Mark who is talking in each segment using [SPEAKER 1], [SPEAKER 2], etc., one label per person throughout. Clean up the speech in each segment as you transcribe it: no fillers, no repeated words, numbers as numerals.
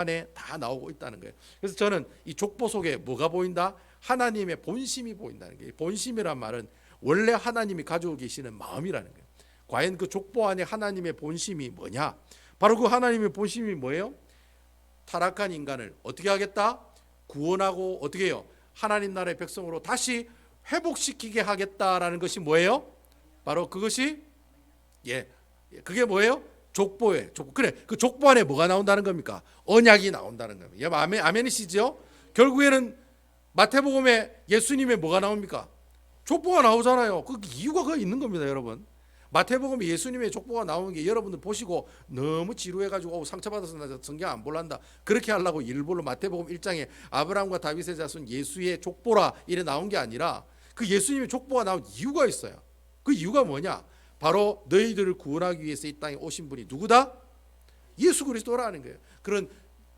[SPEAKER 1] 안에 다 나오고 있다는 거예요. 그래서 저는 이 족보 속에 뭐가 보인다? 하나님의 본심이 보인다는 거예요. 본심이란 말은 원래 하나님이 가지고 계시는 마음이라는 거예요. 과연 그 족보 안에 하나님의 본심이 뭐냐? 바로 그 하나님의 본심이 뭐예요? 타락한 인간을 어떻게 하겠다? 구원하고 어떻게 해요? 하나님 나라의 백성으로 다시 회복시키게 하겠다라는 것이 뭐예요? 바로 그것이 그게 뭐예요? 족보예요. 족보. 그래, 그 족보 안에 뭐가 나온다는 겁니까? 언약이 나온다는 겁니다. 아멘이시죠? 결국에는 마태복음에 예수님의 뭐가 나옵니까? 족보가 나오잖아요. 그 이유가 그 있는 겁니다, 여러분. 마태복음에 예수님의 족보가 나오는 게 여러분들 보시고 너무 지루해가지고 상처받아서 나 성경 안 볼란다 그렇게 하려고 일부러 마태복음 1장에 아브라함과 다윗의 자손 예수의 족보라 이래 나온 게 아니라 그 예수님의 족보가 나온 이유가 있어요. 그 이유가 뭐냐? 바로 너희들을 구원하기 위해서 이 땅에 오신 분이 누구다? 예수 그리스도라는 거예요. 그런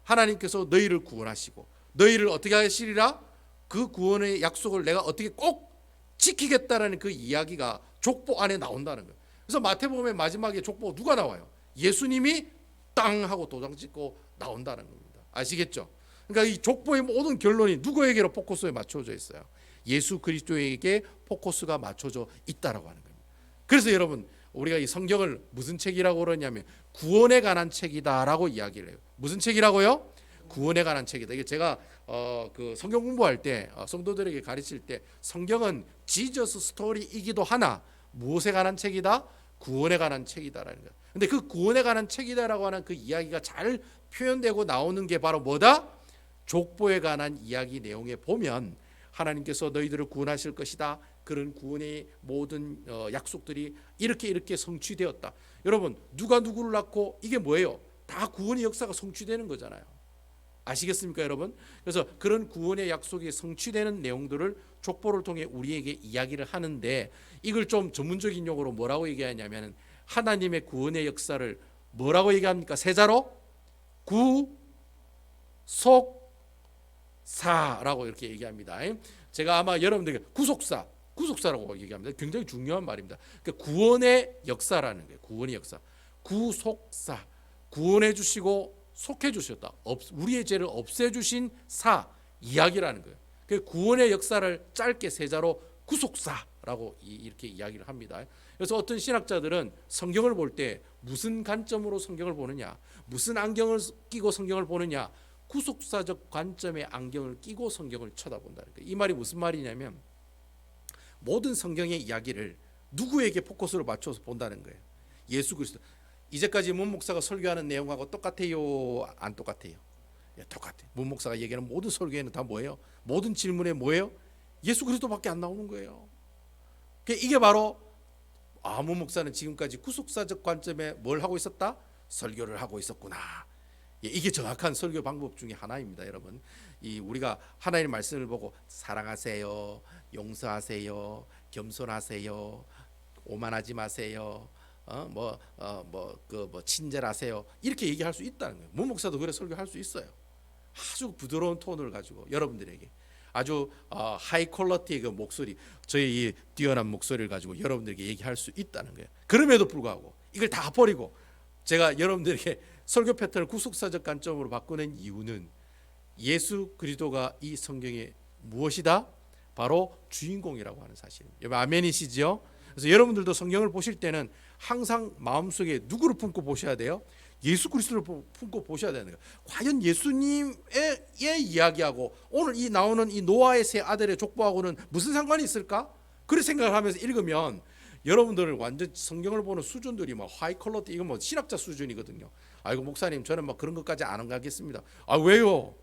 [SPEAKER 1] 하나님께서 너희를 구원하시고 너희를 어떻게 하시리라? 그 구원의 약속을 내가 어떻게 꼭 지키겠다라는 그 이야기가 족보 안에 나온다는 거예요. 그래서 마태복음의 마지막에 족보 누가 나와요? 예수님이 땅 하고 도장 찍고 나온다는 겁니다. 아시겠죠? 그러니까 이 족보의 모든 결론이 누구에게로 포커스에 맞춰져 있어요? 예수 그리스도에게 포커스가 맞춰져 있다라고 하는 겁니다. 그래서 여러분 우리가 이 성경을 무슨 책이라고 그러냐면 구원에 관한 책이다라고 이야기를 해요. 무슨 책이라고요? 구원에 관한 책이다. 이게 제가 그 성경 공부할 때 성도들에게 가르칠 때 성경은 지저스 스토리이기도 하나 무엇에 관한 책이다? 구원에 관한 책이다라는 거예요. 근데 그 구원에 관한 책이다라고 하는 그 이야기가 잘 표현되고 나오는 게 바로 뭐다? 족보에 관한 이야기 내용에 보면 하나님께서 너희들을 구원하실 것이다. 그런 구원의 모든 약속들이 이렇게 성취되었다. 여러분 누가 누구를 낳고 이게 뭐예요? 다 구원의 역사가 성취되는 거잖아요. 아시겠습니까, 여러분? 그래서 그런 구원의 약속이 성취되는 내용들을 족보를 통해 우리에게 이야기를 하는데 이걸 좀 전문적인 용어로 뭐라고 얘기하냐면 하나님의 구원의 역사를 뭐라고 얘기합니까? 세자로 구속사라고 이렇게 얘기합니다. 제가 아마 여러분들에게 구속사라고 얘기합니다. 굉장히 중요한 말입니다. 그러니까 구원의 역사라는 거예요. 구원의 역사. 구속사. 구원해 주시고 속해 주셨다. 우리의 죄를 없애 주신 사 이야기라는 거예요. 그 구원의 역사를 짧게 세자로 구속사라고 이렇게 이야기를 합니다. 그래서 어떤 신학자들은 성경을 볼 때 무슨 관점으로 성경을 보느냐, 무슨 안경을 끼고 성경을 보느냐, 구속사적 관점의 안경을 끼고 성경을 쳐다본다는 거예요. 이 말이 무슨 말이냐면 모든 성경의 이야기를 누구에게 포커스를 맞춰서 본다는 거예요. 예수 그리스도. 이제까지 문 목사가 설교하는 내용하고 똑같아요? 안 똑같아요? 똑같아요. 문 목사가 얘기하는 모든 설교에는 다 뭐예요? 모든 질문에 뭐예요? 예수 그리스도밖에 안 나오는 거예요. 이게 바로 문 목사는 지금까지 구속사적 관점에 뭘 하고 있었다? 설교를 하고 있었구나. 이게 정확한 설교 방법 중에 하나입니다, 여러분. 우리가 하나님의 말씀을 보고 사랑하세요, 용서하세요, 겸손하세요, 오만하지 마세요. 친절하세요. 이렇게 얘기할 수 있다는 거예요. 문 목사도 그래 설교할 수 있어요. 아주 부드러운 톤을 가지고 여러분들에게 아주 하이 퀄리티의 그 목소리, 저희 이 뛰어난 목소리를 가지고 여러분들에게 얘기할 수 있다는 거예요. 그럼에도 불구하고 이걸 다 버리고 제가 여러분들에게 설교 패턴을 구속사적 관점으로 바꾸는 이유는 예수 그리스도가 이 성경에 무엇이다? 바로 주인공이라고 하는 사실입니다. 여러분 아멘이시죠? 그래서 여러분들도 성경을 보실 때는 항상 마음속에 누구를 품고 보셔야 돼요? 예수 그리스도를 품고 보셔야 되는 거예요. 과연 예수님의 이야기하고 오늘 이 나오는 이 노아의 세 아들의 족보하고는 무슨 상관이 있을까? 그런 생각을 하면서 읽으면 여러분들은 완전 성경을 보는 수준들이 막 하이 퀄리티, 이건 뭐 신학자 수준이거든요. 아이고 목사님 저는 막 그런 것까지 안 가겠습니다. 왜요?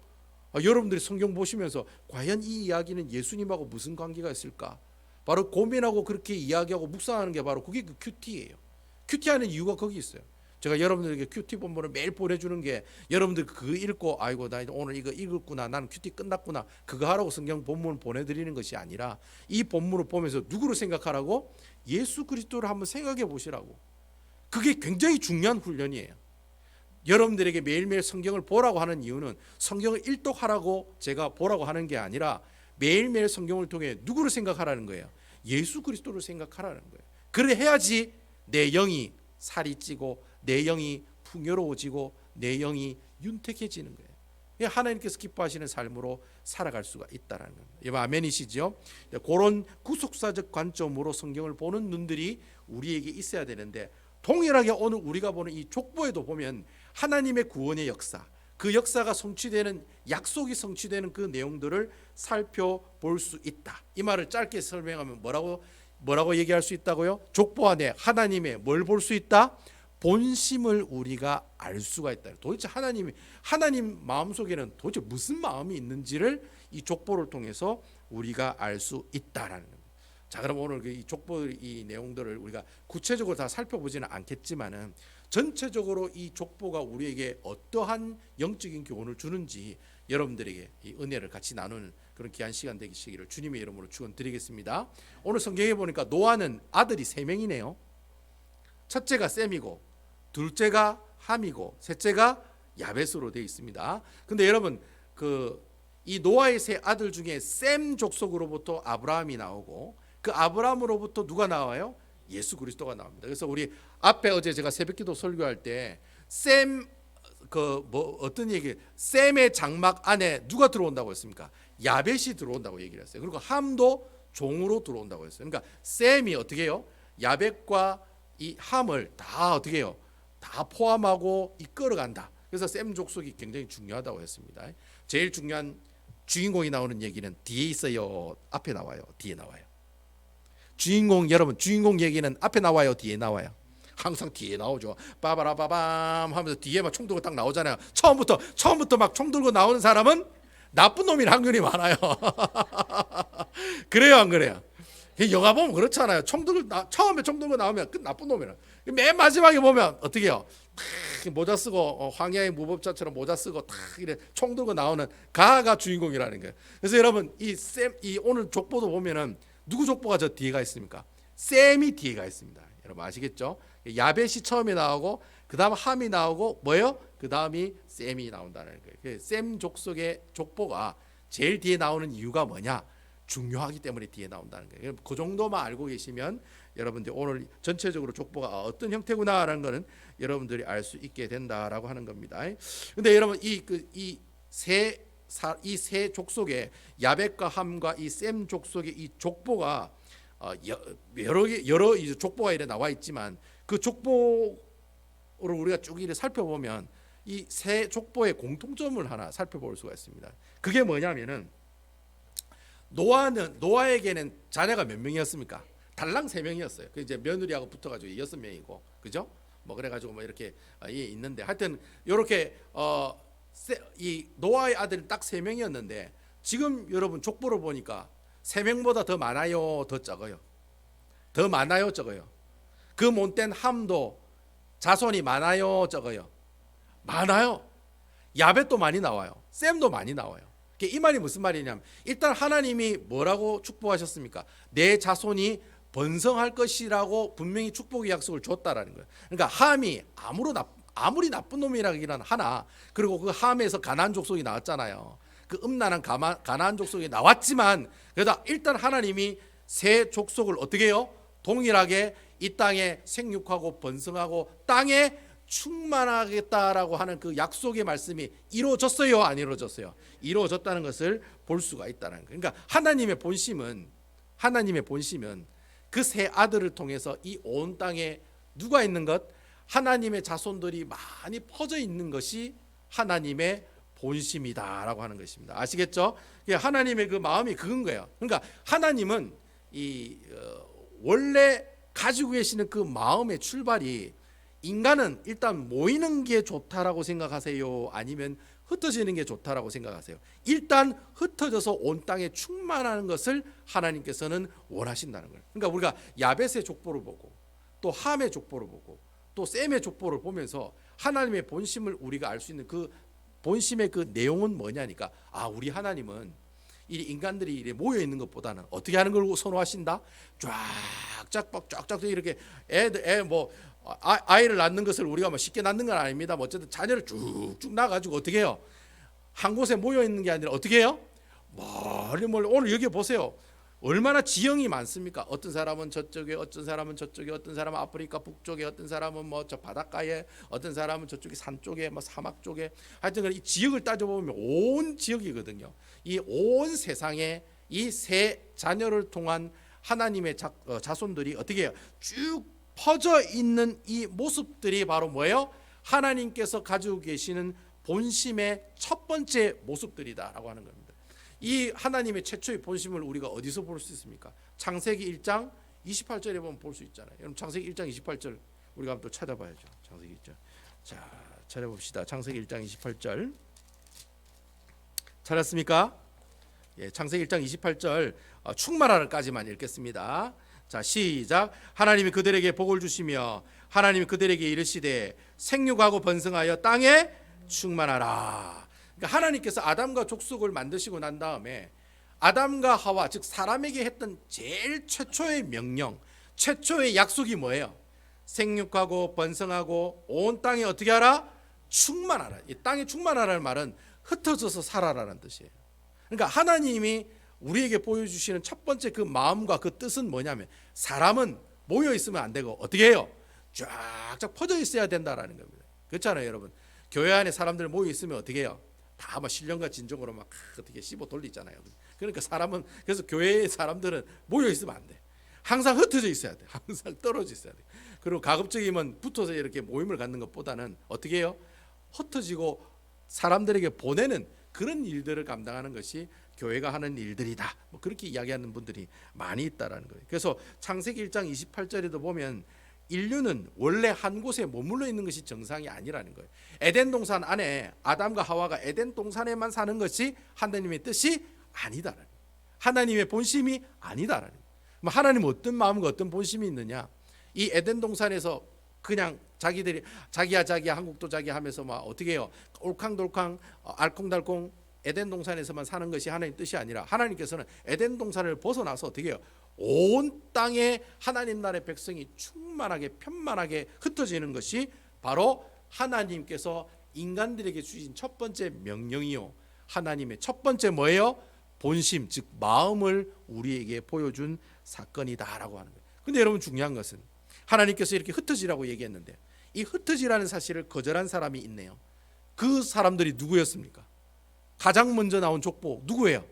[SPEAKER 1] 여러분들이 성경 보시면서 과연 이 이야기는 예수님하고 무슨 관계가 있을까? 바로 고민하고 그렇게 이야기하고 묵상하는 게 바로 그게 그 큐티예요. 큐티하는 이유가 거기 있어요. 제가 여러분들에게 큐티 본문을 매일 보내주는 게 여러분들 그거 읽고 아이고 나 오늘 이거 읽었구나, 나는 큐티 끝났구나, 그거 하라고 성경 본문을 보내드리는 것이 아니라 이 본문을 보면서 누구를 생각하라고? 예수 그리스도를 한번 생각해 보시라고. 그게 굉장히 중요한 훈련이에요. 여러분들에게 매일매일 성경을 보라고 하는 이유는 성경을 일독하라고 제가 보라고 하는 게 아니라 매일매일 성경을 통해 누구를 생각하라는 거예요? 예수 그리스도를 생각하라는 거예요. 그래 해야지 내 영이 살이 찌고 내 영이 풍요로워지고 내 영이 윤택해지는 거예요. 하나님께서 기뻐하시는 삶으로 살아갈 수가 있다는 겁니다. 여러분 아멘이시죠? 그런 구속사적 관점으로 성경을 보는 눈들이 우리에게 있어야 되는데, 동일하게 오늘 우리가 보는 이 족보에도 보면 하나님의 구원의 역사, 그 역사가 성취되는, 약속이 성취되는 그 내용들을 살펴볼 수 있다. 이 말을 짧게 설명하면 뭐라고 얘기할 수 있다고요? 족보 안에 하나님의 뭘 볼 수 있다? 본심을 우리가 알 수가 있다. 도대체 하나님 마음속에는 도대체 무슨 마음이 있는지를 이 족보를 통해서 우리가 알 수 있다라는 겁니다. 자, 그럼 오늘 이 족보 이 내용들을 우리가 구체적으로 다 살펴보지는 않겠지만은, 전체적으로 이 족보가 우리에게 어떠한 영적인 교훈을 주는지 여러분들에게 이 은혜를 같이 나누는 그런 귀한 시간 되시기를 주님의 이름으로 축원드리겠습니다. 오늘 성경에 보니까 노아는 아들이 3명이네요. 첫째가 셈이고, 둘째가 함이고, 셋째가 야벳으로 되어 있습니다. 근데 여러분, 이 노아의 3 아들 중에 셈 족속으로부터 아브라함이 나오고, 그 아브라함으로부터 누가 나와요? 예수 그리스도가 나옵니다. 그래서 우리 앞에 어제 제가 새벽기도 설교할 때 셈 어떤 얘기, 셈의 장막 안에 누가 들어온다고 했습니까? 야벳이 들어온다고 얘기를 했어요. 그리고 함도 종으로 들어온다고 했어요. 그러니까 셈이 어떻게 해요? 야벳과 이 함을 다 어떻게 해요? 다 포함하고 이끌어간다. 그래서 셈 족속이 굉장히 중요하다고 했습니다. 제일 중요한 주인공이 나오는 얘기는 뒤에 있어요? 앞에 나와요? 뒤에 나와요? 여러분 주인공 얘기는 앞에 나와요? 뒤에 나와요? 항상 뒤에 나오죠. 빠바라바밤 하면서 뒤에 막 총 들고 딱 나오잖아요. 처음부터 막 총 들고 나오는 사람은 나쁜 놈일 확률이 많아요. 그래요, 안 그래요? 영화 보면 그렇잖아요. 처음에 총 들고 나오면 그 나쁜 놈이라. 맨 마지막에 보면 어떻게 해요? 모자 쓰고 황야의 무법자처럼 모자 쓰고 탁 이래 총 들고 나오는 가가 주인공이라는 거예요. 그래서 여러분 이 오늘 족보도 보면은 누구 족보가 저 뒤에가 있습니까? 셈이 뒤에가 있습니다. 여러분 아시겠죠? 야벳이 처음에 나오고 그다음 함이 나오고 뭐예요? 그다음이 셈이 나온다는 거예요. 셈 족속의 족보가 제일 뒤에 나오는 이유가 뭐냐? 중요하기 때문에 뒤에 나온다는 거예요. 그 정도만 알고 계시면 여러분들 오늘 전체적으로 족보가 어떤 형태구나라는 것은 여러분들이 알 수 있게 된다라고 하는 겁니다. 근데 여러분 이 세 족속의 야벳과 함과 이 셈 족속의 이 족보가 여러 족보가 이래 나와 있지만, 그 족보를 우리가 쭉 이래 살펴보면 이 세 족보의 공통점을 하나 살펴볼 수가 있습니다. 그게 뭐냐면은 노아에게는 자녀가 몇 명이었습니까? 달랑 3명이었어요. 그 이제 며느리하고 붙어가지고 6명이고, 그죠? 뭐 그래가지고 뭐 이렇게 있는데, 하여튼 이렇게 이 노아의 아들이 딱 3명이었는데, 지금 여러분 족보를 보니까 3명보다 더 많아요, 더 적어요? 더 많아요, 적어요? 그 못된 함도 자손이 많아요, 적어요? 많아요. 야벳도 많이 나와요. 셈도 많이 나와요. 이 말이 무슨 말이냐면, 일단 하나님이 뭐라고 축복하셨습니까? 내 자손이 번성할 것이라고 분명히 축복의 약속을 줬다라는 거예요. 그러니까 함이 아무리 나쁜 놈이라기는 하나, 그리고 그 함에서 가나안 족속이 나왔잖아요. 그 음란한 가나안 족속이 나왔지만, 그러다 일단 하나님이 세 족속을 어떻게 해요? 동일하게 이 땅에 생육하고 번성하고 땅에 충만하겠다라고 하는 그 약속의 말씀이 이루어졌어요, 안 이루어졌어요? 이루어졌다는 것을 볼 수가 있다는 거예요. 그러니까 하나님의 본심은 그 세 아들을 통해서 이 온 땅에 누가 있는 것? 하나님의 자손들이 많이 퍼져 있는 것이 하나님의 본심이다라고 하는 것입니다. 아시겠죠? 하나님의 그 마음이 그건 거예요. 그러니까 하나님은 원래 가지고 계시는 그 마음의 출발이, 인간은 일단 모이는 게 좋다라고 생각하세요? 아니면 흩어지는 게 좋다라고 생각하세요? 일단 흩어져서 온 땅에 충만하는 것을 하나님께서는 원하신다는 거예요. 그러니까 우리가 야벳의 족보를 보고 또 함의 족보를 보고 또 셈의 족보를 보면서 하나님의 본심을 우리가 알 수 있는 그 본심의 그 내용은 뭐냐니까, 우리 하나님은 이 인간들이 이렇게 모여 있는 것보다는 어떻게 하는 걸 선호하신다? 쫙쫙 이렇게 아이를 낳는 것을 우리가 뭐 쉽게 낳는 건 아닙니다. 어쨌든 자녀를 쭉쭉 낳아가지고 어떻게 해요? 한 곳에 모여 있는 게 아니라 어떻게 해요? 멀리 오늘 여기 보세요. 얼마나 지형이 많습니까? 어떤 사람은 저쪽에, 어떤 사람은 저쪽에, 어떤 사람은 아프리카 북쪽에, 어떤 사람은 뭐 저 바닷가에, 어떤 사람은 저쪽에 산 쪽에, 뭐 사막 쪽에. 하여튼 이 지역을 따져보면 온 지역이거든요. 이 온 세상에 이 세 자녀를 통한 하나님의 자손들이 어떻게 해요? 쭉 퍼져 있는 이 모습들이 바로 뭐예요? 하나님께서 가지고 계시는 본심의 첫 번째 모습들이다라고 하는 겁니다. 이 하나님의 최초의 본심을 우리가 어디서 볼 수 있습니까? 창세기 1장 28절에 보면 볼 수 있잖아요. 여러분 창세기 1장 28절 우리가 한번 또 찾아봐야죠. 창세기 1장. 자, 찾아봅시다. 창세기 1장 28절. 찾았습니까? 예, 창세기 1장 28절 충만하라까지만 읽겠습니다. 자, 시작. 하나님이 그들에게 복을 주시며 하나님이 그들에게 이르시되 생육하고 번성하여 땅에 충만하라. 그러니까 하나님께서 아담과 족속을 만드시고 난 다음에 아담과 하와 즉 사람에게 했던 제일 최초의 명령, 최초의 약속이 뭐예요? 생육하고 번성하고 온 땅에 어떻게 하라? 충만하라. 이 땅에 충만하라는 말은 흩어져서 살아라는 뜻이에요. 그러니까 하나님이 우리에게 보여주시는 첫 번째 그 마음과 그 뜻은 뭐냐면 사람은 모여 있으면 안 되고 어떻게 해요? 쫙쫙 퍼져 있어야 된다라는 겁니다. 그렇잖아요, 여러분. 교회 안에 사람들 모여 있으면 어떻게 해요? 다 막 신령과 진정으로 막 어떻게 씹어 돌리잖아요. 그러니까 사람은 그래서 교회의 사람들은 모여 있으면 안 돼. 항상 흩어져 있어야 돼. 항상 떨어져 있어야 돼. 그리고 가급적이면 붙어서 이렇게 모임을 갖는 것보다는 어떻게 해요? 흩어지고 사람들에게 보내는 그런 일들을 감당하는 것이 교회가 하는 일들이다. 뭐 그렇게 이야기하는 분들이 많이 있다라는 거예요. 그래서 창세기 1장 28절에도 보면 인류는 원래 한 곳에 머물러 있는 것이 정상이 아니라는 거예요. 에덴 동산 안에 아담과 하와가 에덴 동산에만 사는 것이 하나님의 뜻이 아니다라는 거예요. 하나님의 본심이 아니다라는 거예요. 하나님은 어떤 마음과 어떤 본심이 있느냐? 이 에덴 동산에서 그냥 자기들이 자기야 한국도 자기 하면서 막 어떻게 해요? 올캉돌캉 알콩달콩 에덴 동산에서만 사는 것이 하나님 뜻이 아니라 하나님께서는 에덴 동산을 벗어나서 어떻게 해요? 온 땅에 하나님 나라의 백성이 충만하게 편만하게 흩어지는 것이 바로 하나님께서 인간들에게 주신 첫 번째 명령이요. 하나님의 첫 번째 뭐예요? 본심, 즉 마음을 우리에게 보여준 사건이다라고 하는 거예요. 근데 여러분 중요한 것은 하나님께서 이렇게 흩어지라고 얘기했는데 이 흩어지라는 사실을 거절한 사람이 있네요. 그 사람들이 누구였습니까? 가장 먼저 나온 족보 누구예요?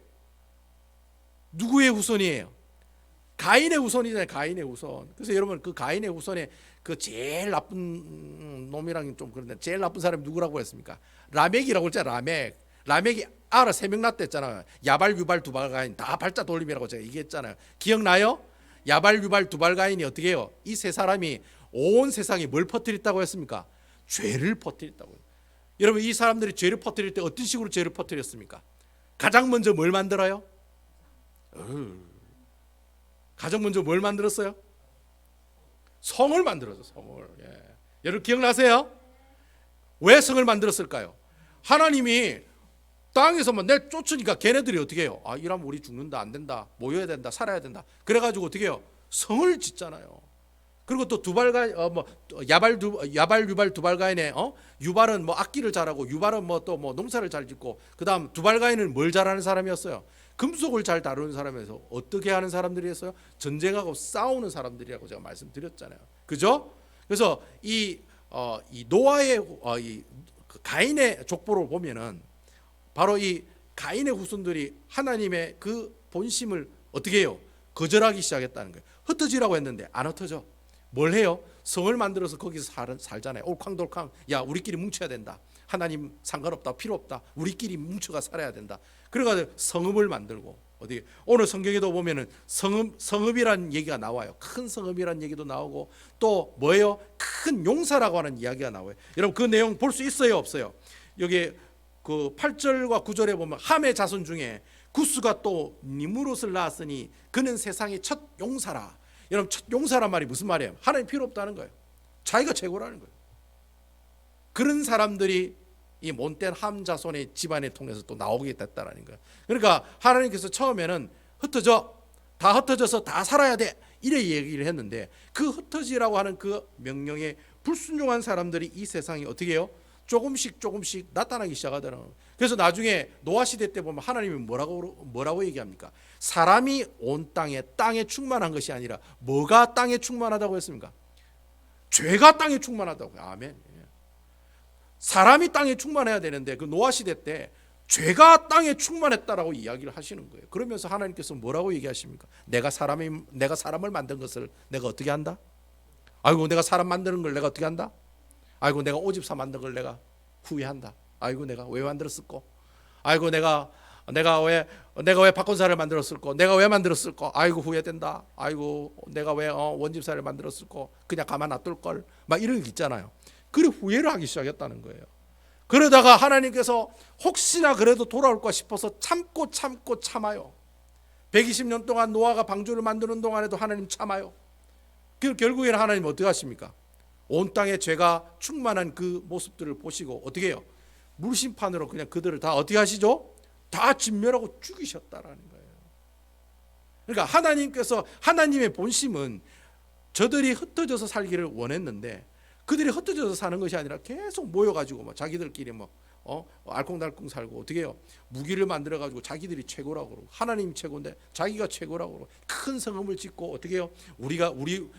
[SPEAKER 1] 누구의 후손이에요? 가인의 후손이잖아요. 가인의 후손. 그래서 여러분 그 가인의 후손의 그 제일 나쁜 놈이랑 좀 그런데 제일 나쁜 사람이 누구라고 했습니까? 라멕이라고 했잖아요. 라멕이 아라 3명 낳았댔잖아요. 야발, 유발, 두발, 가인 다 발자 돌림이라고 제가 얘기했잖아요. 기억나요? 야발, 유발, 두발, 가인이 어떻게 해요? 이 세 사람이 온 세상에 뭘 퍼뜨렸다고 했습니까? 죄를 퍼뜨렸다고요. 여러분 이 사람들이 죄를 퍼뜨릴 때 어떤 식으로 죄를 퍼뜨렸습니까? 가장 먼저 뭘 만들어요? 가장 먼저 뭘 만들었어요? 성을 만들었어요. 성을. 예. 여러분 기억나세요? 왜 성을 만들었을까요? 하나님이 땅에서만 내 쫓으니까 걔네들이 어떻게 해요? 아 이러면 우리 죽는다 안 된다 모여야 된다 살아야 된다 그래가지고 어떻게 해요? 성을 짓잖아요. 그리고 또 두발가인 야발 유발 두발가인에 유발은 뭐 악기를 잘하고 유발은 뭐 또 뭐 농사를 잘 짓고 그다음 두발가인은 뭘 잘하는 사람이었어요? 금속을 잘 다루는 사람에서 어떻게 하는 사람들이었어요? 전쟁하고 싸우는 사람들이라고 제가 말씀드렸잖아요. 그죠? 그래서 이 노아의 이 가인의 족보를 보면은 바로 이 가인의 후손들이 하나님의 그 본심을 어떻게 해요? 거절하기 시작했다는 거예요. 흩어지라고 했는데 안 흩어져. 뭘 해요? 성을 만들어서 거기서 살잖아요. 올캉돌캉 야 우리끼리 뭉쳐야 된다. 하나님 상관없다 필요 없다. 우리끼리 뭉쳐가 살아야 된다. 그래가지고 성읍을 만들고 어디 오늘 성경에도 보면은 성읍이라는 얘기가 나와요. 큰 성읍이라는 얘기도 나오고 또 뭐예요? 큰 용사라고 하는 이야기가 나와요. 여러분 그 내용 볼 수 있어요 없어요? 여기 그 8절과 9절에 보면 함의 자손 중에 구스가 또 니무롯을 낳았으니 그는 세상의 첫 용사라. 여러분 첫 용사란 말이 무슨 말이에요? 하나님 필요 없다는 거예요. 자기가 최고라는 거예요. 그런 사람들이 이 못된 함 자손의 집안을 통해서 또 나오게 됐다라는 거예요. 그러니까 하나님께서 처음에는 다 흩어져서 다 살아야 돼 이래 얘기를 했는데 그 흩어지라고 하는 그 명령에 불순종한 사람들이 이 세상에 어떻게 해요? 조금씩 나타나기 시작하더라는 거예요. 그래서 나중에 노아 시대 때 보면 하나님이 뭐라고 얘기합니까? 사람이 온 땅에 충만한 것이 아니라 뭐가 땅에 충만하다고 했습니까? 죄가 땅에 충만하다고요. 아멘. 사람이 땅에 충만해야 되는데 그 노아 시대 때 죄가 땅에 충만했다라고 이야기를 하시는 거예요. 그러면서 하나님께서 뭐라고 얘기하십니까? 내가 사람을 만든 것을 내가 어떻게 한다? 아이고, 내가 사람 만드는 걸 내가 어떻게 한다? 아이고, 내가 오집사 만든 걸 내가 후회한다. 아이고, 내가 왜 만들었을까? 아이고, 내가 왜 박건사를 만들었을까? 내가 왜 만들었을까? 아이고, 후회된다. 아이고, 내가 왜 원집사를 만들었을까? 그냥 가만 놔둘 걸. 막 이런 게 있잖아요. 그래 후회를 하기 시작했다는 거예요. 그러다가 하나님께서 혹시나 그래도 돌아올까 싶어서 참아요. 120년 동안 노아가 방주를 만드는 동안에도 하나님 참아요. 결국에는 하나님 어떻게 하십니까? 온 땅에 죄가 충만한 그 모습들을 보시고 어떻게 해요? 물심판으로 그냥 그들을 다 어떻게 하시죠? 다 진멸하고 죽이셨다라는 거예요. 그러니까 하나님께서, 하나님의 본심은 저들이 흩어져서 살기를 원했는데 그들이 흩어져서 사는 것이 아니라 계속 모여가지고 막 자기들끼리 막 알콩달콩 살고 어떻게 해요? 무기를 만들어가지고 자기들이 최고라고 그러고 하나님이 최고인데 자기가 최고라고 그러고 큰 성읍을 짓고 어떻게 해요? 우리를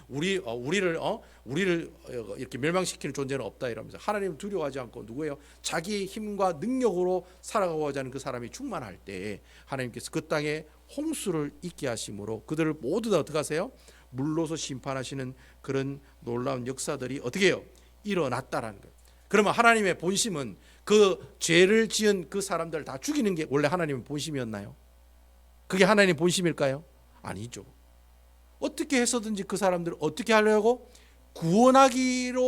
[SPEAKER 1] 이렇게 멸망시키는 존재는 없다 이러면서 하나님을 두려워하지 않고 누구예요? 자기의 힘과 능력으로 살아가고자 하는 그 사람이 충만할 때 하나님께서 그 땅에 홍수를 있게 하심으로 그들을 모두 다 어떻게 하세요? 물로서 심판하시는 그런 놀라운 역사들이 어떻게 해요? 일어났다라는 거예요. 그러면 하나님의 본심은 그 죄를 지은 그 사람들을 다 죽이는 게 원래 하나님의 본심이었나요? 그게 하나님의 본심일까요? 아니죠. 어떻게 해서든지 그 사람들을 어떻게 하려고? 구원하기를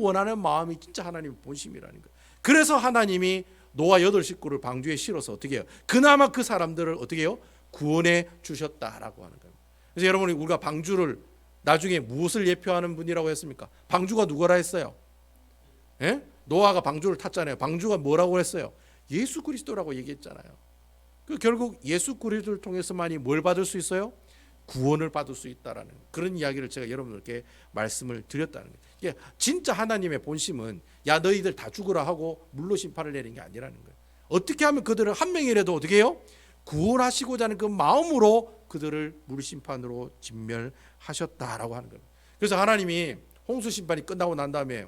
[SPEAKER 1] 원하는 마음이 진짜 하나님의 본심이라는 거예요. 그래서 하나님이 노아 8식구를 방주에 실어서 어떻게 해요? 그나마 그 사람들을 어떻게 해요? 구원해 주셨다라고 하는 거예요. 그래서 여러분이 우리가 방주를 나중에 무엇을 예표하는 분이라고 했습니까? 방주가 누구라 했어요? 예? 노아가 방주를 탔잖아요. 방주가 뭐라고 했어요? 예수 그리스도라고 얘기했잖아요. 그 결국 예수 그리스도를 통해서만이 뭘 받을 수 있어요? 구원을 받을 수 있다라는 그런 이야기를 제가 여러분들께 말씀을 드렸다는 거예요. 진짜 하나님의 본심은 야 너희들 다 죽으라 하고 물로 심판을 내리는 게 아니라는 거예요. 어떻게 하면 그들을 한 명이라도 어떻게 해요? 구원하시고자 하는 그 마음으로 그들을 물심판으로 진멸하셨다라고 하는 거예요. 그래서 하나님이 홍수 심판이 끝나고 난 다음에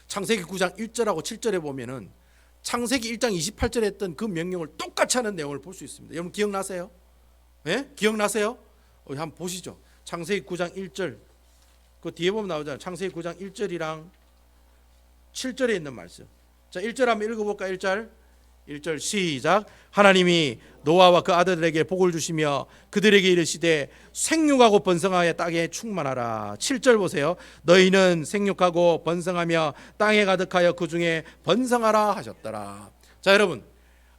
[SPEAKER 1] 창세기 9장 1절하고 7절에 보면은 창세기 1장 28절에 했던 그 명령을 똑같이 하는 내용을 볼 수 있습니다. 여러분 기억나세요? 예? 기억나세요? 한번 보시죠. 창세기 9장 1절 그 뒤에 보면 나오잖아요. 창세기 9장 1절이랑 7절에 있는 말씀. 자, 1절 한번 읽어볼까요? 1절 시작. 하나님이 노아와 그 아들에게 복을 주시며 그들에게 이르시되 생육하고 번성하여 땅에 충만하라. 7절 보세요. 너희는 생육하고 번성하며 땅에 가득하여 그 중에 번성하라 하셨더라. 자, 여러분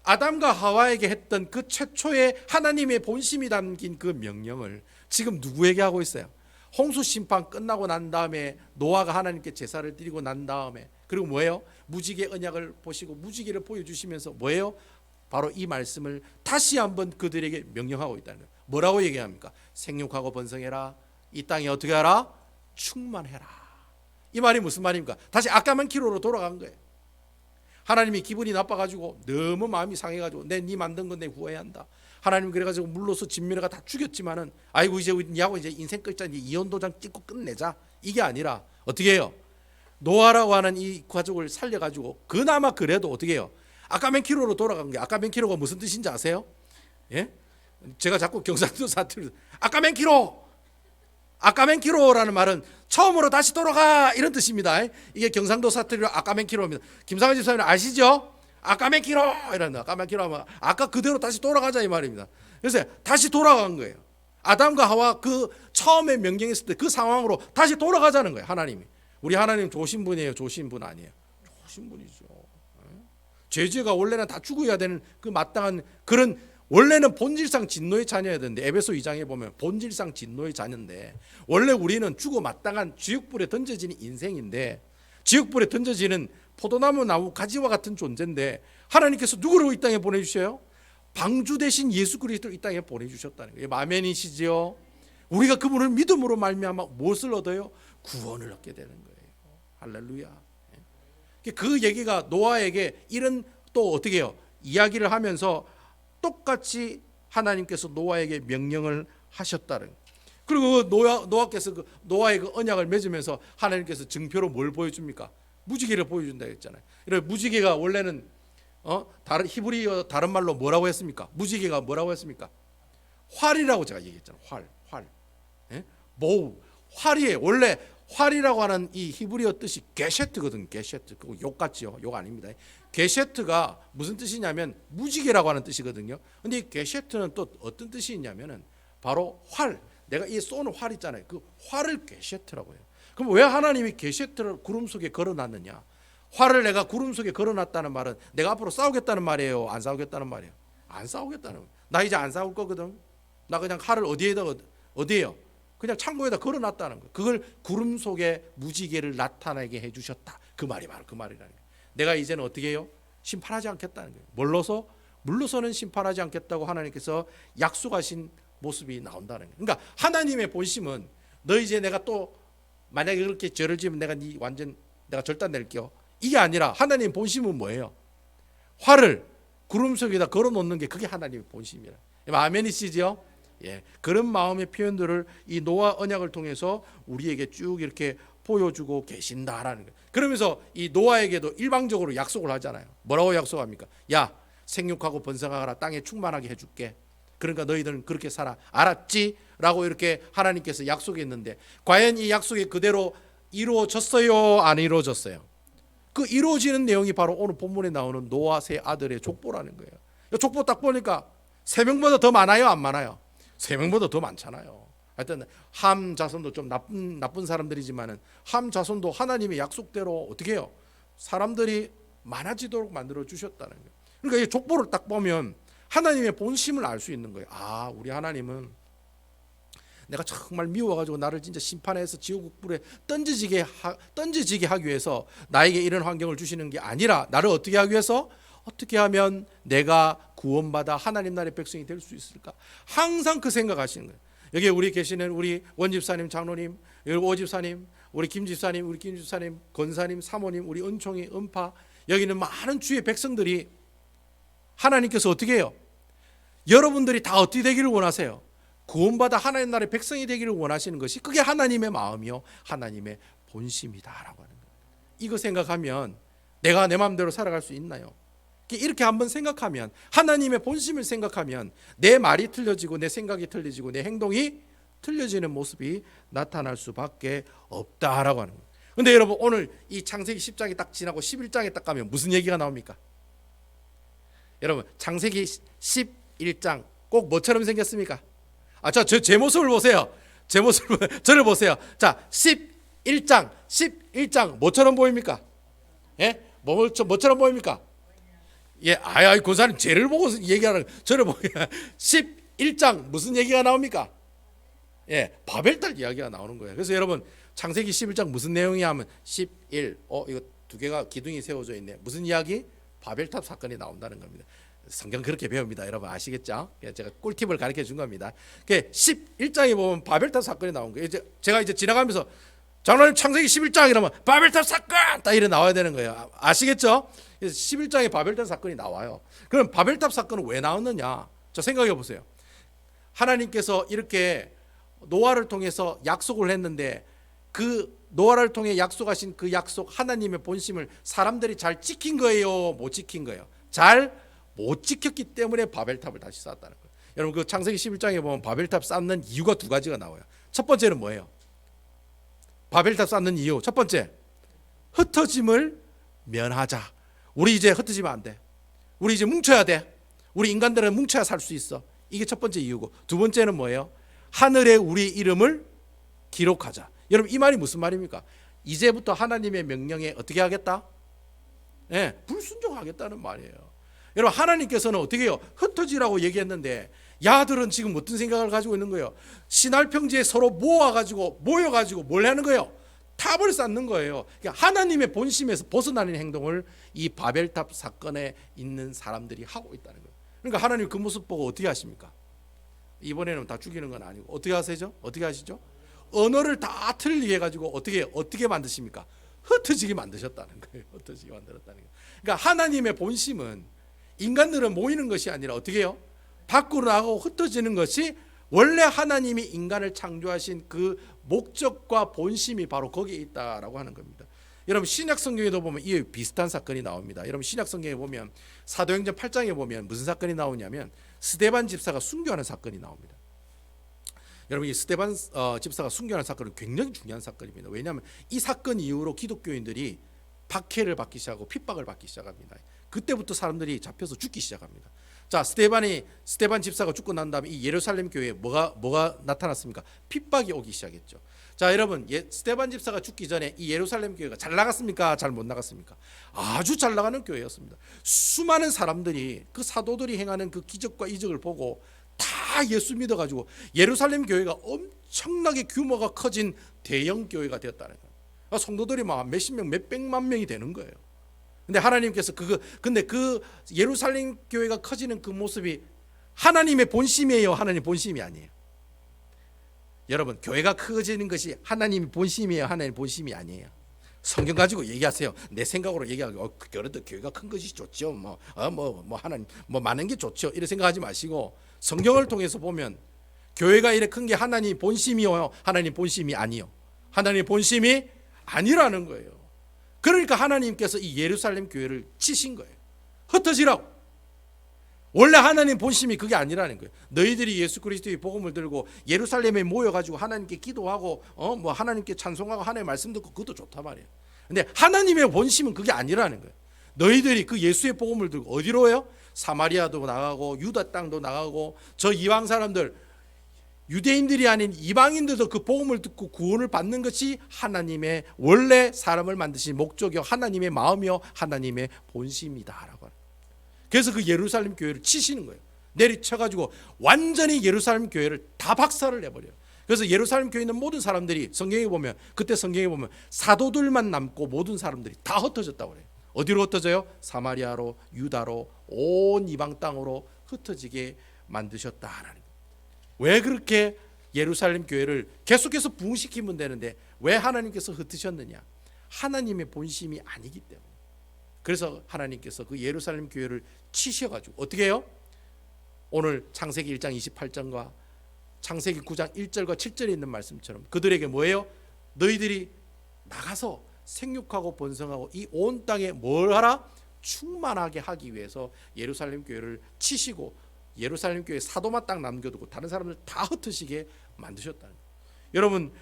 [SPEAKER 1] 아담과 하와에게 했던 그 최초의 하나님의 본심이 담긴 그 명령을 지금 누구에게 하고 있어요? 홍수 심판 끝나고 난 다음에 노아가 하나님께 제사를 드리고 난 다음에 그리고 뭐예요? 무지개 언약을 보시고 무지개를 보여주시면서 뭐예요? 바로 이 말씀을 다시 한번 그들에게 명령하고 있다는 거예요. 뭐라고 얘기합니까? 생육하고 번성해라. 이 땅에 어떻게 하라? 충만해라. 이 말이 무슨 말입니까? 다시 아까만 키로로 돌아간 거예요. 하나님이 기분이 나빠가지고 너무 마음이 상해가지고 네 만든 건 내 후회한다. 하나님 그래가지고 물로서 진멸가 다 죽였지만은 아이고 이제 니하고 이제 인생 끝자 이제 이혼 도장 찍고 끝내자. 이게 아니라 어떻게 해요? 노아라고 하는 이 가족을 살려가지고 그나마 그래도 어떻게 해요? 아까맨 키로로 돌아간 게 아까맨 키로가 무슨 뜻인지 아세요? 예? 제가 자꾸 경상도 사투리 아까맨 키로라는 말은 처음으로 다시 돌아가 이런 뜻입니다. 이게 경상도 사투리로 아까맨 키로입니다. 김상현 집사님 아시죠? 아까맨 키로 이런다. 아까맨 키로 하면 아까 그대로 다시 돌아가자 이 말입니다. 그래서 다시 돌아간 거예요. 아담과 하와 그 처음에 명령했을 때 그 상황으로 다시 돌아가자는 거예요. 하나님이. 우리 하나님 좋으신 분이에요? 좋으신 분 아니에요? 좋으신 분이죠. 죄가 원래는 다 죽어야 되는 그 마땅한 그런 원래는 본질상 진노의 자녀여야 되는데 에베소 2장에 보면 본질상 진노의 자녀인데 원래 우리는 죽어 마땅한 지옥불에 던져지는 인생인데 지옥불에 던져지는 포도나무 나무 가지와 같은 존재인데 하나님께서 누구를 이 땅에 보내주셔요? 방주 대신 예수 그리스도를 이 땅에 보내주셨다는 거예요. 아멘이시지요? 우리가 그분을 믿음으로 말미암아 무엇을 얻어요? 구원을 얻게 되는 거예요. 할렐루야. 그 얘기가 노아에게 이런 또 어떻게 해요? 이야기를 하면서 똑같이 하나님께서 노아에게 명령을 하셨다는. 그리고 노아께서 그 노아의 그 언약을 맺으면서 하나님께서 증표로 뭘 보여줍니까? 무지개를 보여준다 했잖아요. 그래서 무지개가 원래는 다른 히브리어 다른 말로 뭐라고 했습니까? 무지개가 뭐라고 했습니까? 활이라고 제가 얘기했잖아요. 활. 예? 뭐 활이에요. 원래 활이라고 하는 이 히브리어 뜻이 게셰트거든. 게셰트. 그거 욕 같지요? 욕 아닙니다. 게셰트가 무슨 뜻이냐면 무지개라고 하는 뜻이거든요. 근데 이 게셰트는 또 어떤 뜻이 있냐면은 바로 활. 내가 이 쏘는 활 있잖아요. 그 활을 게셰트라고 해요. 그럼 왜 하나님이 게셰트를 구름 속에 걸어놨느냐? 활을 내가 구름 속에 걸어놨다는 말은 내가 앞으로 싸우겠다는 말이에요? 안 싸우겠다는 말이에요? 안 싸우겠다는 거예요. 나 이제 안 싸울 거거든. 나 그냥 활을 어디에요? 그냥 창고에다 걸어놨다는 거예요. 그걸 구름 속에 무지개를 나타나게 해주셨다. 그 말이 바로 그 말이라는 거예요. 내가 이제는 어떻게 해요? 심판하지 않겠다는 거예요. 물러서는 심판하지 않겠다고 하나님께서 약속하신 모습이 나온다는 거예요. 그러니까 하나님의 본심은 너 이제 내가 또 만약에 그렇게 죄를 지으면 내가 절단 낼게요. 이게 아니라 하나님의 본심은 뭐예요? 활을 구름 속에다 걸어놓는 게 그게 하나님의 본심이라. 아멘이시죠? 예, 그런 마음의 표현들을 이 노아 언약을 통해서 우리에게 쭉 이렇게 보여주고 계신다라는 거예요. 그러면서 이 노아에게도 일방적으로 약속을 하잖아요. 뭐라고 약속합니까? 야, 생육하고 번성하라. 땅에 충만하게 해줄게. 그러니까 너희들은 그렇게 살아. 알았지? 라고 이렇게 하나님께서 약속했는데 과연 이 약속이 그대로 이루어졌어요? 안 이루어졌어요? 그 이루어지는 내용이 바로 오늘 본문에 나오는 노아 세 아들의 족보라는 거예요. 족보 딱 보니까 3명보다 더 많아요? 안 많아요? 3명보다 더 많잖아요. 하여튼 함 자손도 좀 나쁜 사람들이지만은 함 자손도 하나님의 약속대로 어떻게 해요? 사람들이 많아지도록 만들어 주셨다는 거예요. 그러니까 이 족보를 딱 보면 하나님의 본심을 알 수 있는 거예요. 아, 우리 하나님은 내가 정말 미워가지고 나를 진짜 심판해서 지옥 불에 던지지게 하기 위해서 나에게 이런 환경을 주시는 게 아니라 나를 어떻게 하기 위해서 어떻게 하면 내가 구원받아 하나님 나라의 백성이 될 수 있을까? 항상 그 생각하시는 거예요. 여기 우리 계시는 우리 원집사님, 장로님, 여기 오집사님, 우리 김집사님, 권사님, 사모님, 우리 은총이, 은파, 여기는 많은 주의 백성들이 하나님께서 어떻게 해요? 여러분들이 다 어떻게 되기를 원하세요? 구원받아 하나님 나라의 백성이 되기를 원하시는 것이 그게 하나님의 마음이요, 하나님의 본심이다라고 하는 거예요. 이거 생각하면 내가 내 마음대로 살아갈 수 있나요? 이렇게 한번 생각하면, 하나님의 본심을 생각하면 내 말이 틀려지고 내 생각이 틀려지고 내 행동이 틀려지는 모습이 나타날 수밖에 없다라고 하는 거예요. 근데 여러분, 오늘 이 창세기 10장이 딱 지나고 11장에 딱 가면 무슨 얘기가 나옵니까? 여러분, 창세기 11장 꼭 뭐처럼 생겼습니까? 제 모습을 보세요. 저를 보세요. 자, 11장 뭐처럼 보입니까? 예? 뭐처럼 보입니까? 예, 고사님 죄를 보고 얘기하는, 저를 보고 11장 무슨 얘기가 나옵니까? 예, 바벨탑 이야기가 나오는 거예요. 그래서 여러분, 창세기 11장 무슨 내용이 하면 11, 이거 두 개가 기둥이 세워져 있네. 무슨 이야기? 바벨탑 사건이 나온다는 겁니다. 성경 그렇게 배웁니다. 여러분 아시겠죠? 제가 꿀팁을 가르쳐 준 겁니다. 11장에 보면 바벨탑 사건이 나온 거예요. 제가 이제 지나가면서 장로님 창세기 11장 이러면 바벨탑 사건 딱 이래 나와야 되는 거예요. 아시겠죠? 그래서 11장에 바벨탑 사건이 나와요. 그럼 바벨탑 사건은 왜 나왔느냐? 자, 생각해 보세요. 하나님께서 이렇게 노아를 통해서 약속을 했는데 그 노아를 통해 약속하신 그 약속, 하나님의 본심을 사람들이 잘 지킨 거예요? 못 지킨 거예요? 잘 못 지켰기 때문에 바벨탑을 다시 쌓았다는 거예요. 여러분, 그 창세기 11장에 보면 바벨탑 쌓는 이유가 두 가지가 나와요. 첫 번째는 뭐예요? 바벨탑 쌓는 이유, 첫 번째, 흩어짐을 면하자. 우리 이제 흩어지면 안 돼. 우리 이제 뭉쳐야 돼. 우리 인간들은 뭉쳐야 살 수 있어. 이게 첫 번째 이유고, 두 번째는 뭐예요? 하늘에 우리 이름을 기록하자. 여러분, 이 말이 무슨 말입니까? 이제부터 하나님의 명령에 어떻게 하겠다? 네, 불순종하겠다는 말이에요. 여러분, 하나님께서는 어떻게 해요? 흩어지라고 얘기했는데 야들은 지금 어떤 생각을 가지고 있는 거예요? 신할평지에 서로 모여가지고 뭘 하는 거예요? 탑을 쌓는 거예요. 그러니까 하나님의 본심에서 벗어나는 행동을 이 바벨탑 사건에 있는 사람들이 하고 있다는 거예요. 그러니까 하나님 그 모습 보고 어떻게 하십니까? 이번에는 다 죽이는 건 아니고 어떻게 하시죠? 언어를 다 틀리게 해가지고 어떻게 만드십니까? 흩어지게 만드셨다는 거예요. 흩어지게 만들었다는 거예요. 그러니까 하나님의 본심은 인간들은 모이는 것이 아니라 어떻게 해요? 밖으로 나가고 흩어지는 것이 원래 하나님이 인간을 창조하신 그 목적과 본심이 바로 거기에 있다라고 하는 겁니다. 여러분 신약 성경에도 보면 이 비슷한 사건이 나옵니다. 여러분 신약 성경에 보면 사도행전 8장에 보면 무슨 사건이 나오냐면 스데반 집사가 순교하는 사건이 나옵니다. 여러분 이 스데반 집사가 순교하는 사건은 굉장히 중요한 사건입니다. 왜냐하면 이 사건 이후로 기독교인들이 박해를 받기 시작하고 핍박을 받기 시작합니다. 그때부터 사람들이 잡혀서 죽기 시작합니다. 자, 스데반 집사가 죽고 난 다음에 이 예루살렘 교회에 뭐가 나타났습니까? 핍박이 오기 시작했죠. 자, 여러분 스데반 집사가 죽기 전에 이 예루살렘 교회가 잘 나갔습니까? 잘 못 나갔습니까? 아주 잘 나가는 교회였습니다. 수많은 사람들이 그 사도들이 행하는 그 기적과 이적을 보고 다 예수 믿어가지고 예루살렘 교회가 엄청나게 규모가 커진 대형 교회가 되었다는 거예요. 성도들이 막 몇십 명, 몇백만 명이 되는 거예요. 근데 하나님께서 근데 그 예루살렘 교회가 커지는 그 모습이 하나님의 본심이에요? 하나님 본심이 아니에요? 여러분 교회가 커지는 것이 하나님의 본심이에요? 하나님의 본심이 아니에요? 성경 가지고 얘기하세요. 내 생각으로 얘기하고 그래도 교회가 큰 것이 좋죠. 하나님 많은 게 좋죠. 이렇게 생각하지 마시고 성경을 통해서 보면 교회가 이렇게 큰 게 하나님 본심이요? 하나님 본심이 아니요? 하나님 본심이 아니라는 거예요. 그러니까 하나님께서 이 예루살렘 교회를 치신 거예요. 흩어지라고. 원래 하나님 본심이 그게 아니라는 거예요. 너희들이 예수 그리스도의 복음을 들고 예루살렘에 모여가지고 하나님께 기도하고 하나님께 찬송하고 하나님의 말씀 듣고 그것도 좋단 말이에요. 근데 하나님의 본심은 그게 아니라는 거예요. 너희들이 그 예수의 복음을 들고 어디로요? 사마리아도 나가고 유다 땅도 나가고 저 이방 사람들 유대인들이 아닌 이방인들도 그 복음을 듣고 구원을 받는 것이 하나님의 원래 사람을 만드신 목적이요 하나님의 마음이요 하나님의 본심이다라고 하는. 그래서 그 예루살렘 교회를 치시는 거예요. 내리쳐가지고 완전히 예루살렘 교회를 다 박살을 내버려요. 그래서 예루살렘 교회 있는 모든 사람들이 성경에 보면 그때 성경에 보면 사도들만 남고 모든 사람들이 다 흩어졌다고 그래요. 어디로 흩어져요? 사마리아로 유다로 온 이방 땅으로 흩어지게 만드셨다라는 거예요. 왜 그렇게 예루살렘 교회를 계속해서 부흥시키면 되는데 왜 하나님께서 흩으셨느냐? 하나님의 본심이 아니기 때문에. 그래서 하나님께서 그 예루살렘 교회를 치셔가지고 어떻게 해요? 오늘 창세기 1장 28절과 창세기 9장 1절과 7절에 있는 말씀처럼 그들에게 뭐예요? 너희들이 나가서 생육하고 번성하고 이 온 땅에 뭘 하라? 충만하게 하기 위해서 예루살렘 교회를 치시고 예루살렘 교회 사도만 딱 남겨두고 다른 사람들 다 흩으시게 만드셨다는 거예요. 여러분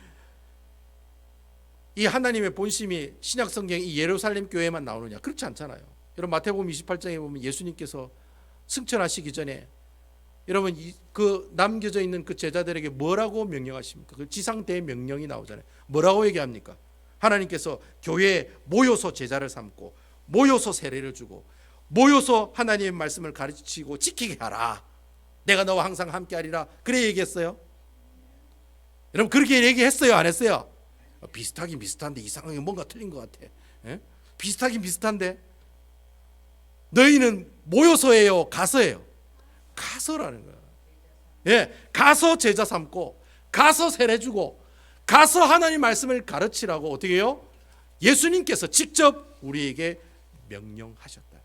[SPEAKER 1] 이 하나님의 본심이 신약 성경에 이 예루살렘 교회만 나오느냐? 그렇지 않잖아요. 여러분 마태복음 28장에 보면 예수님께서 승천하시기 전에 여러분 그 남겨져 있는 그 제자들에게 뭐라고 명령하십니까? 그 지상 대명령이 나오잖아요. 뭐라고 얘기합니까? 하나님께서 교회에 모여서 제자를 삼고 모여서 세례를 주고 모여서 하나님의 말씀을 가르치고 지키게 하라. 내가 너와 항상 함께하리라. 그래 얘기했어요. 여러분 그렇게 얘기했어요? 안 했어요? 비슷하긴 비슷한데 이상하게 뭔가 틀린 것 같아. 예? 비슷하긴 비슷한데 너희는 모여서 해요? 가서 해요? 가서라는 거야. 예, 가서 제자 삼고 가서 세례 주고 가서 하나님 말씀을 가르치라고 어떻게 해요? 예수님께서 직접 우리에게 명령하셨다.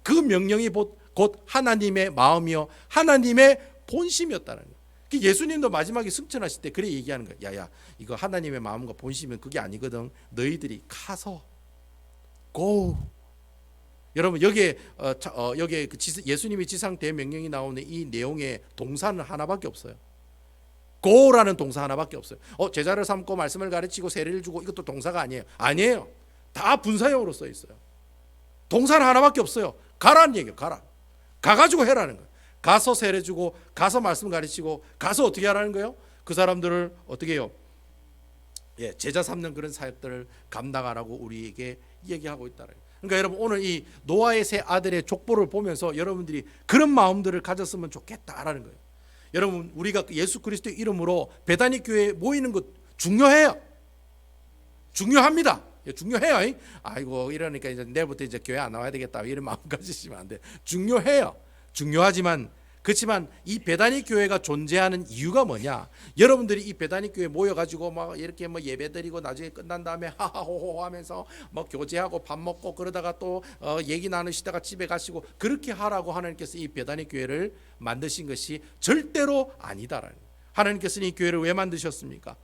[SPEAKER 1] 그 명령이 곧 하나님의 마음이요 하나님의 본심이었다는 거예요. 예수님도 마지막에 승천하실 때 그래 얘기하는 거예요. 야야 이거 하나님의 마음과 본심은 그게 아니거든. 너희들이 가서 go. 여러분 여기에 그 예수님의 지상 대명령이 나오는 이 내용의 동사는 하나밖에 없어요. go라는 동사 하나밖에 없어요. 제자를 삼고 말씀을 가르치고 세례를 주고 이것도 동사가 아니에요. 아니에요. 다 분사형으로 써 있어요. 동사는 하나밖에 없어요. 가라는 얘기예요. 가라. 가가지고 해라는 거예요. 가서 세례 주고 가서 말씀 가르치고 가서 어떻게 하라는 거예요? 그 사람들을 어떻게 해요? 예, 제자 삼는 그런 사역들을 감당하라고 우리에게 얘기하고 있다는 거예요. 그러니까 여러분 오늘 이 노아의 세 아들의 족보를 보면서 여러분들이 그런 마음들을 가졌으면 좋겠다라는 거예요. 여러분 우리가 예수 그리스도의 이름으로 베다니 교회에 모이는 것 중요해요. 중요합니다. 중요해요. 아이고 이러니까 이제 내일부터 이제 교회 안 나와야 되겠다 이런 마음 가지시면 안 돼. 중요해요. 중요하지만 그렇지만 이 배단위 교회가 존재하는 이유가 뭐냐? 여러분들이 이 배단위 교회 모여가지고 막 이렇게 뭐 예배드리고 나중에 끝난 다음에 하하호호 하면서 뭐 교제하고 밥 먹고 그러다가 또 얘기 나누시다가 집에 가시고 그렇게 하라고 하나님께서 이 배단위 교회를 만드신 것이 절대로 아니다라는 거예요. 하나님께서는 이 교회를 왜 만드셨습니까?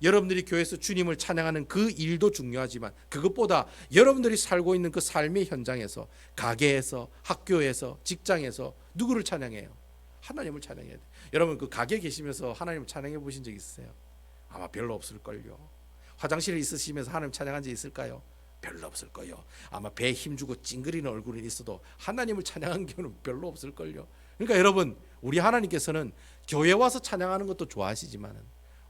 [SPEAKER 1] 여러분들이 교회에서 주님을 찬양하는 그 일도 중요하지만 그것보다 여러분들이 살고 있는 그 삶의 현장에서, 가게에서, 학교에서, 직장에서 누구를 찬양해요? 하나님을 찬양해야 돼. 여러분 그 가게 계시면서 하나님을 찬양해 보신 적 있으세요? 아마 별로 없을걸요. 화장실에 있으시면서 하나님 찬양한 적 있을까요? 별로 없을 거예요. 아마 배에 힘주고 찡그리는 얼굴이 있어도 하나님을 찬양한 경우는 별로 없을걸요. 그러니까 여러분, 우리 하나님께서는 교회 와서 찬양하는 것도 좋아하시지만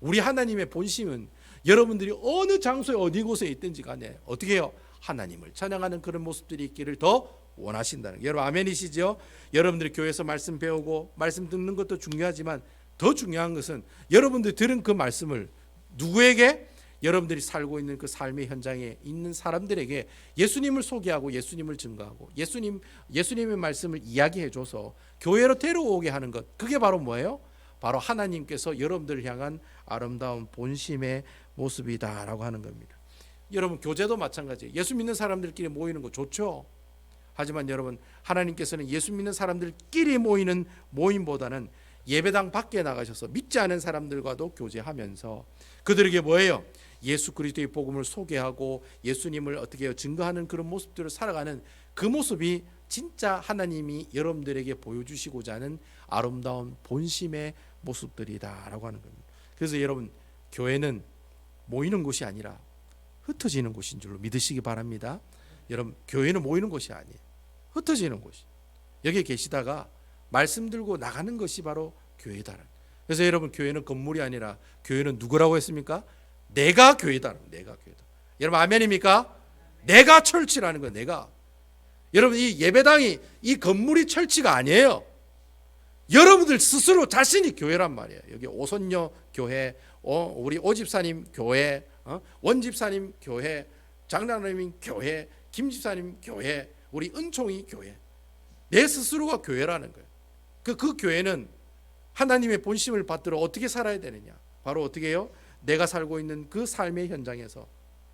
[SPEAKER 1] 우리 하나님의 본심은 여러분들이 어느 장소에 어디 곳에 있든지 간에 어떻게 해요? 하나님을 찬양하는 그런 모습들이 있기를 더 원하신다는 거예요. 여러분 아멘이시죠? 여러분들이 교회에서 말씀 배우고 말씀 듣는 것도 중요하지만 더 중요한 것은 여러분들이 들은 그 말씀을 누구에게? 여러분들이 살고 있는 그 삶의 현장에 있는 사람들에게 예수님을 소개하고 예수님을 증거하고 예수님의 말씀을 이야기해줘서 교회로 데려오게 하는 것, 그게 바로 뭐예요? 바로 하나님께서 여러분들을 향한 아름다운 본심의 모습이다라고 하는 겁니다. 여러분 교제도 마찬가지예요. 예수 믿는 사람들끼리 모이는 거 좋죠. 하지만 여러분 하나님께서는 예수 믿는 사람들끼리 모이는 모임보다는 예배당 밖에 나가셔서 믿지 않은 사람들과도 교제하면서 그들에게 뭐예요? 예수 그리스도의 복음을 소개하고 예수님을 어떻게 증거하는 그런 모습들을 살아가는 그 모습이 진짜 하나님이 여러분들에게 보여주시고자 하는 아름다운 본심의 모습들이다라고 하는 겁니다. 그래서 여러분 교회는 모이는 곳이 아니라 흩어지는 곳인 줄로 믿으시기 바랍니다. 여러분 교회는 모이는 곳이 아니에요. 흩어지는 곳이. 여기에 계시다가 말씀 들고 나가는 것이 바로 교회다. 그래서 여러분 교회는 건물이 아니라 교회는 누구라고 했습니까? 내가 교회다. 내가 교회다. 여러분 아멘입니까? 내가 철치라는 거예요. 내가. 여러분 이 예배당이 이 건물이 철치가 아니에요. 여러분들 스스로 자신이 교회란 말이에요. 여기 오선녀 교회, 우리 오집사님 교회, 원집사님 교회, 장로님 교회, 김집사님 교회, 우리 은총이 교회. 내 스스로가 교회라는 거예요. 그 교회는 하나님의 본심을 받들어 어떻게 살아야 되느냐? 바로 어떻게 해요? 내가 살고 있는 그 삶의 현장에서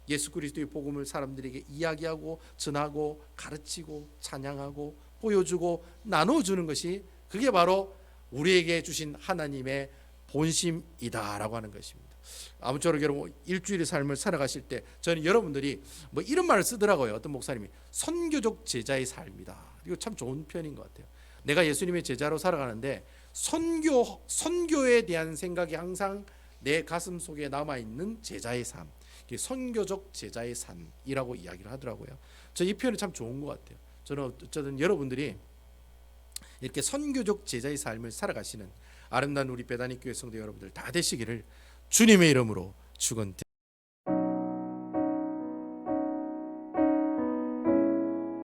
[SPEAKER 1] 예수 그리스도의 복음을 사람들에게 이야기하고 전하고 가르치고 찬양하고 보여주고 나눠주는 것이 그게 바로 우리에게 주신 하나님의 본심이다라고 하는 것입니다. 아무쪼록 여러분 일주일의 삶을 살아가실 때 저는 여러분들이 뭐 이런 말을 쓰더라고요. 어떤 목사님이 선교적 제자의 삶이다. 이거 참 좋은 표현인 것 같아요. 내가 예수님의 제자로 살아가는데 선교에 대한 생각이 항상 내 가슴 속에 남아있는 제자의 삶, 선교적 제자의 삶이라고 이야기를 하더라고요. 저 이 표현이 참 좋은 것 같아요. 저는 어쨌든 여러분들이 이렇게 선교적 제자의 삶을 살아가시는 아름다운 우리 배단위 교회 성도 여러분들 다 되시기를 주님의 이름으로 축원드립니다.